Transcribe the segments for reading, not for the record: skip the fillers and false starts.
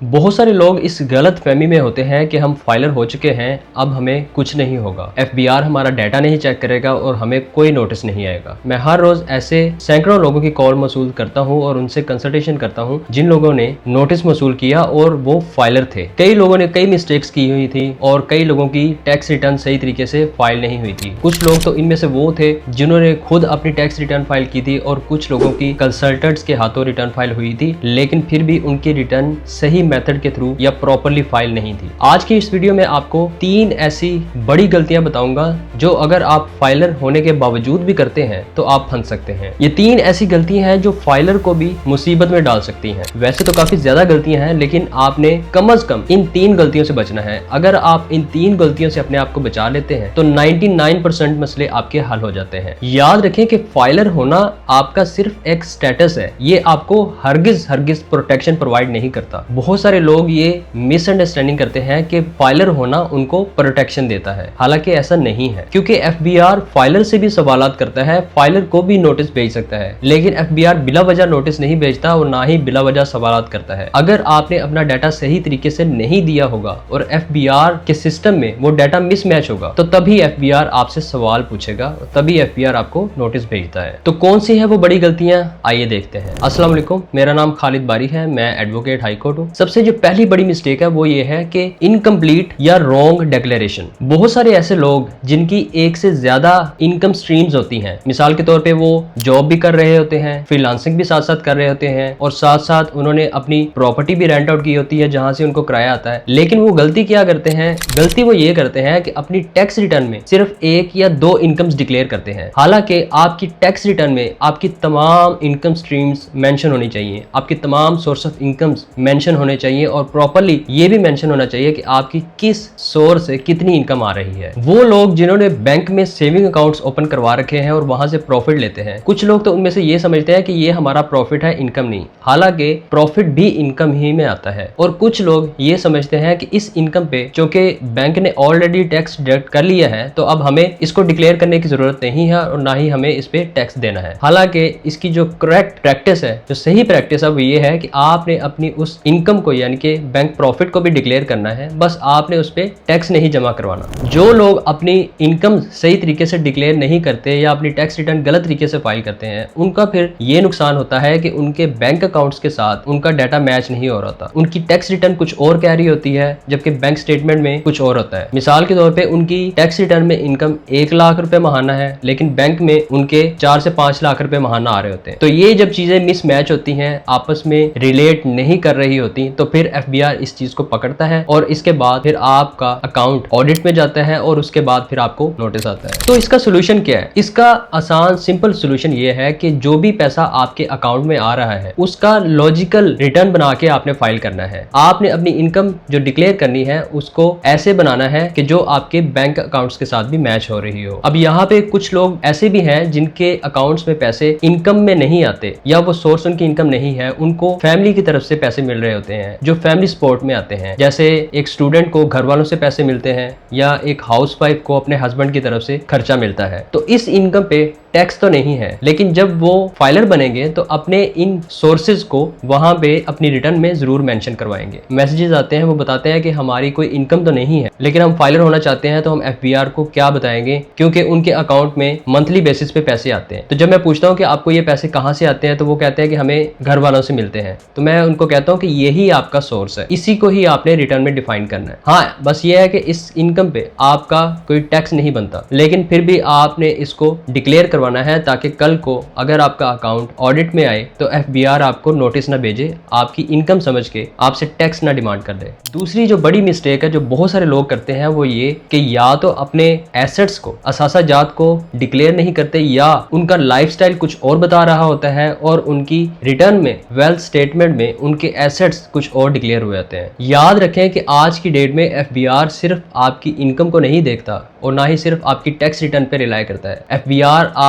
बहुत सारे लोग इस गलत फहमी में होते हैं कि हम फाइलर हो चुके हैं, अब हमें कुछ नहीं होगा। एफबीआर हमारा डाटा नहीं चेक करेगा और हमें कोई नोटिस नहीं आएगा। मैं हर रोज ऐसे सैकड़ों लोगों की कॉल मसूल करता हूं और उनसे कंसल्टेशन करता हूं जिन लोगों ने नोटिस मसूल किया और वो फाइलर थे। कई लोगों ने कई मिस्टेक्स की हुई थी और कई लोगों की टैक्स रिटर्न सही तरीके से फाइल नहीं हुई थी। कुछ लोग तो इनमें से वो थे जिन्होंने खुद अपनी टैक्स रिटर्न फाइल की थी और कुछ लोगों की कंसल्टेंट्स के हाथों रिटर्न फाइल हुई थी, लेकिन फिर भी उनकी रिटर्न सही मेथड के थ्रू या प्रॉपर्ली फाइल नहीं थी। आज की इस वीडियो में आपको 3 ऐसी बड़ी गलतियां बताऊंगा जो अगर आप फाइलर होने के बावजूद भी करते हैं तो आप फंस सकते हैं। ये 3 ऐसी गलतियां हैं जो फाइलर को भी मुसीबत में डाल सकती हैं। वैसे तो काफी ज्यादा गलतियां हैं, लेकिन आपने कम से कम इन 3 गलतियों से बचना है। अगर आप इन 3 गलतियों से अपने आप को बचा लेते हैं तो 99% मसले आपके हल हो जाते हैं। याद रखें कि फाइलर होना आपका सिर्फ एक स्टेटस है, ये आपको हरगिज प्रोटेक्शन प्रोवाइड नहीं करता। बहुत सारे लोग ये मिसअंडरस्टैंडिंग करते हैं कि फाइलर होना उनको प्रोटेक्शन देता है, हालांकि ऐसा नहीं है, क्योंकि एफबीआर फाइलर से भी सवालात करता है, फाइलर को भी नोटिस भेज सकता है, लेकिन एफबीआर बिला वजह नोटिस नहीं भेजता और ना ही बिला वजह सवालात करता है। अगर आपने अपना डाटा सही तरीके से नहीं दिया होगा और एफबीआर के सिस्टम में वो डाटा मिसमैच होगा तो तभी एफबीआर आपसे सवाल पूछेगा, तभी एफबीआर आपको नोटिस भेजता है। तो कौन सी है वो बड़ी गलतियां, आइए देखते हैं। अस्सलाम वालेकुम, मेरा नाम खालिद बारी है, मैं एडवोकेट हाई कोर्ट हूँ। सबसे जो पहली बड़ी मिस्टेक है वो ये है कि इनकम्प्लीट या रॉन्ग डिक्लेरेशन। बहुत सारे ऐसे लोग जिनकी एक से ज्यादा इनकम स्ट्रीम्स होती हैं, मिसाल के तौर पे वो जॉब भी कर रहे होते हैं, फ्रीलांसिंग भी साथ साथ कर रहे होते हैं और साथ साथ उन्होंने अपनी प्रॉपर्टी भी रेंट आउट की होती है जहां से उनको किराया आता है। लेकिन वो गलती क्या करते हैं, गलती वो ये करते हैं कि अपनी टैक्स रिटर्न में सिर्फ 1 या 2 इनकम्स डिक्लेयर करते हैं। हालांकि आपकी टैक्स रिटर्न में आपकी तमाम इनकम स्ट्रीम्स मेंशन होनी चाहिए, आपकी तमाम सोर्स ऑफ इनकम्स मेंशन होने चाहिए और प्रॉपर्ली ये भी मेंशन होना चाहिए कि आपकी किस सोर्स से कितनी इनकम आ रही है। वो लोग जिन्होंने बैंक में सेविंग अकाउंट्स ओपन करवा रखे हैं और वहां से प्रॉफिट लेते हैं, कुछ लोग तो उनमें से ये समझते हैं कि ये हमारा प्रॉफिट है, इनकम नहीं। हालांकि प्रॉफिट भी इनकम ही में आता है। और कुछ लोग ये समझते हैं कि इस इनकम पे चूंकि बैंक ने ऑलरेडी टैक्स डिडक्ट कर लिया है तो अब हमें इसको डिक्लेयर करने की जरूरत नहीं है और ना ही हमें इस पे टैक्स देना है। हालांकि इसकी जो करेक्ट प्रैक्टिस है, जो सही प्रैक्टिस है वो ये है कि आपने अपनी उस इनकम को यानी कि बैंक प्रॉफिट को भी डिक्लेयर करना है, बस आपने उस पे टैक्स नहीं जमा करवाना। जो लोग अपनी इनकम सही तरीके से डिक्लेयर नहीं करते या अपनी टैक्स रिटर्न गलत तरीके से फाइल करते हैं, उनका फिर ये नुकसान होता है कि उनके बैंक अकाउंट्स के साथ उनका डाटा मैच नहीं हो रहा था। उनकी टैक्स रिटर्न कुछ और कह रही होती है जबकि बैंक स्टेटमेंट में कुछ और होता है। मिसाल के तौर पे उनकी टैक्स रिटर्न में इनकम 1 लाख रुपए महाना है, लेकिन बैंक में उनके 4 से 5 लाख रुपए महाना आ रहे होते हैं। तो ये जब चीजें मिसमैच होती हैं, आपस में रिलेट नहीं कर रही होती, तो फिर एफबीआर इस चीज को पकड़ता है और इसके बाद फिर आपका अकाउंट ऑडिट में जाता है और उसके बाद फिर आपको नोटिस आता है। तो इसका सोल्यूशन क्या है? इसका आसान सिंपल सोल्यूशन ये है कि जो भी पैसा आपके अकाउंट में आ रहा है उसका लॉजिकल रिटर्न बना के आपने फाइल करना है। आपने अपनी इनकम जो डिक्लेयर करनी है उसको ऐसे बनाना है कि जो आपके बैंक अकाउंट्स के साथ भी मैच हो रही हो। अब यहाँ पे कुछ लोग ऐसे भी हैं जिनके अकाउंट्स में पैसे इनकम में नहीं आते या वो सोर्स उनकी इनकम नहीं है, उनको फैमिली की तरफ से पैसे मिल रहे होते हैं जो फैमिली सपोर्ट में आते हैं। जैसे एक स्टूडेंट को घर वालों से पैसे मिलते हैं या एक हाउसवाइफ को अपने हस्बैंड की तरफ से खर्चा मिलता है। तो इस इनकम पे टैक्स तो नहीं है, लेकिन जब वो फाइलर बनेंगे तो अपने इन सोर्सेज को वहां पे अपनी रिटर्न में जरूर मेंशन करवाएंगे। मैसेजेस आते हैं, वो बताते हैं कि हमारी कोई इनकम तो नहीं है लेकिन हम फाइलर होना चाहते हैं, तो हम एफबीआर को क्या बताएंगे, क्योंकि उनके अकाउंट में मंथली बेसिस पे पैसे आते हैं। तो जब मैं पूछता हूँ कि आपको ये पैसे कहाँ से आते हैं, तो वो कहते हैं कि हमें घर वालों से मिलते हैं। तो मैं उनको कहता हूँ कि यही आपका सोर्स है, इसी को ही आपने रिटर्न में डिफाइन करना है। हाँ, बस ये है कि इस इनकम पे आपका कोई टैक्स नहीं बनता, लेकिन फिर भी आपने इसको डिक्लेयर करवाना है ताकि कल को अगर आपका अकाउंट ऑडिट में आए तो एफबीआर आपको नोटिस ना भेजे, आपकी इनकम समझ के आपसे टैक्स ना डिमांड कर दे। दूसरी जो बड़ी मिस्टेक है जो बहुत सारे लोग करते हैं वो ये कि या तो अपने एसेट्स को, असासा जात को डिक्लेयर नहीं करते या उनका लाइफस्टाइल कुछ और बता रहा होता है और उनकी रिटर्न में वेल्थ स्टेटमेंट में उनके एसेट्स कुछ और डिक्लेयर हुए होते हैं। याद रखें कि आज की डेट में एफबीआर सिर्फ आपकी इनकम को नहीं देखता और ना ही सिर्फ आपकी टैक्स रिटर्न पे रिलाई करता है। FBR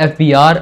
FBR